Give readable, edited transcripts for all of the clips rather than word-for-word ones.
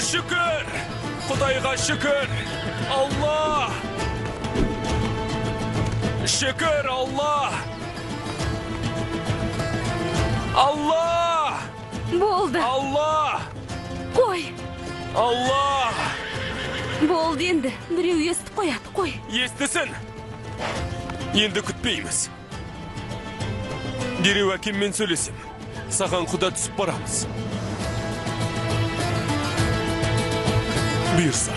Şükür. Kudayga şükür. Allah. Şükür Allah. Allah. Bo'ldi. Allah. Qo'y. Allah. Bo'ldi endi. Birov eshitib qo'yadi. Qo'y. Естісін. Енді күтпейміз. Дереу әкеммен сөйлесім. Саған құда түсіп барамыз. Бұйырса.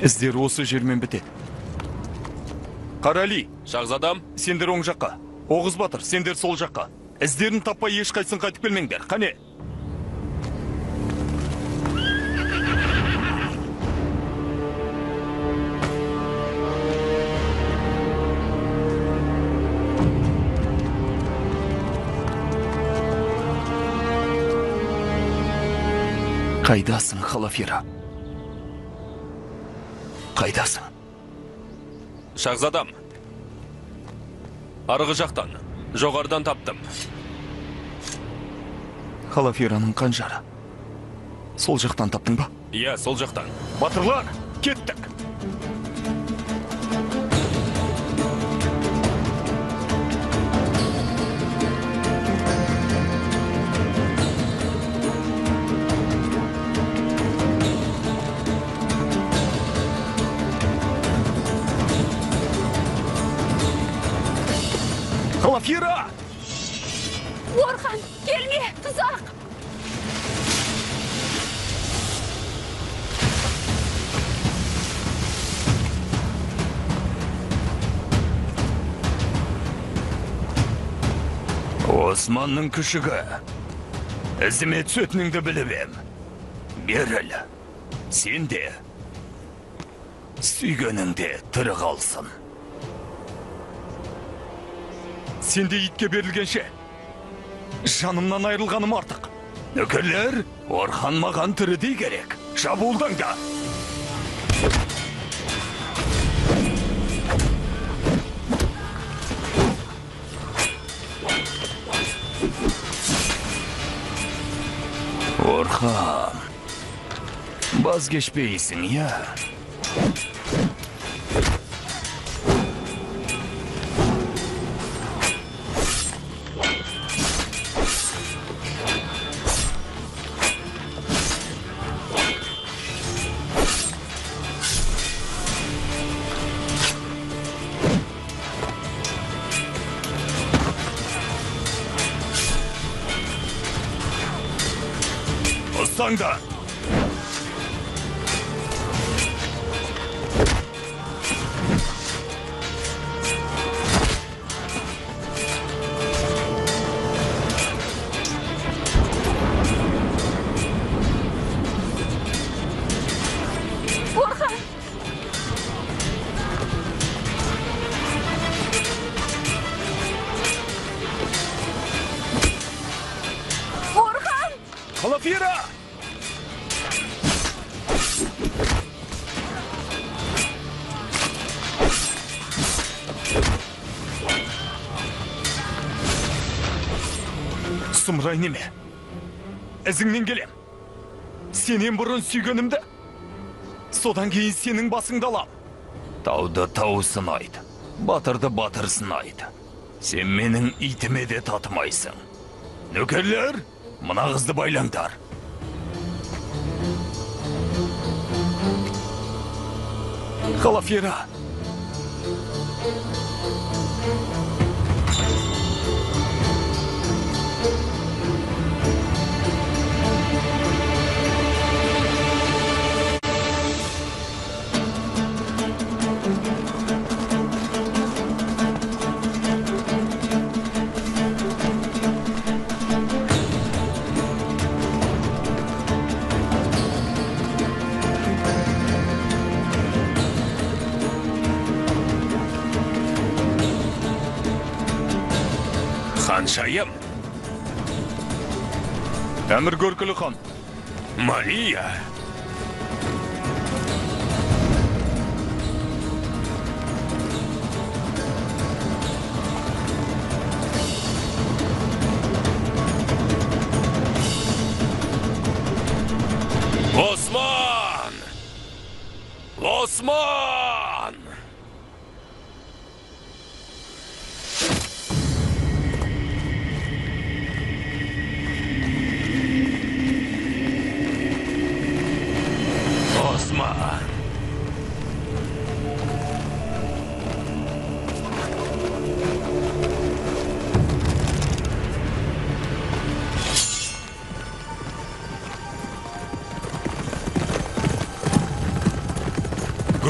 Іздер осы жермен бітеді. Қарали, Шағзадам, сендер оң жаққа. Оғыз батыр, сендер сол жаққа. Іздерін таппай ешқайсын қайтып келмеңдер. Қане? Қайдасың, Халафира? Қайдасың? Шағзадам. Арғы жақтан, жоғардан таптым. Халафираның қанжары. Сол жақтан таптың ба? Иә, сол жақтан. Батырлар, кеттік! Халафира! Orhan, kelme, tuzak. Османның күшігі. Ізіме түсетініңді біліп ем. Беріл, сен де, сүйгеніңде тірі қалсын. Сен де итке берілгенше, жанымнан айырылғаным артық. Нөкерлер, Орхан маған тірідей керек. Шабуылдаңда. Орхан, баз кешпейсің, я? Ұстаңда! Orhan. Orhan. Халафира! Сұмырай неме? Ізіңнен келем. Сенен бұрын сүйгенімді. Содан кейін сенің басыңды алам. Тауды тау сынайды. Батырды батыр сынайды. Сен менің итіме де татымайсың. Нөкерлер, мына қызды байлаңдар. Халафира! Ханшайым. Әмір көркілі хан. Мария.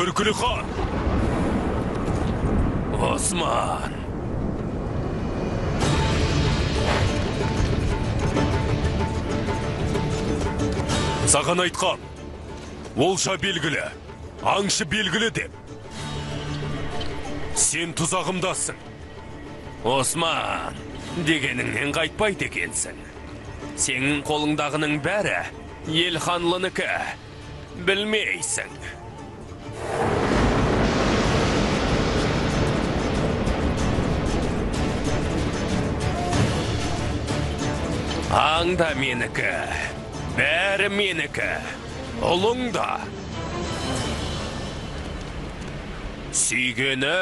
Түркілі хан. Осман. Саған айтқам, олша белгілі, аңшы белгілі деп. Сен тұзағымдасың. Осман, дегеніңнен қайтпайды екенсің. Сенің қолыңдағының бәрі ел ханлыныкі, білмейсің. Аңда менікі, бәрі менікі, ұлың да. Сүйгені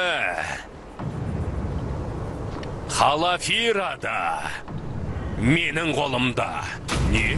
Халафира да менің қолымда. Не?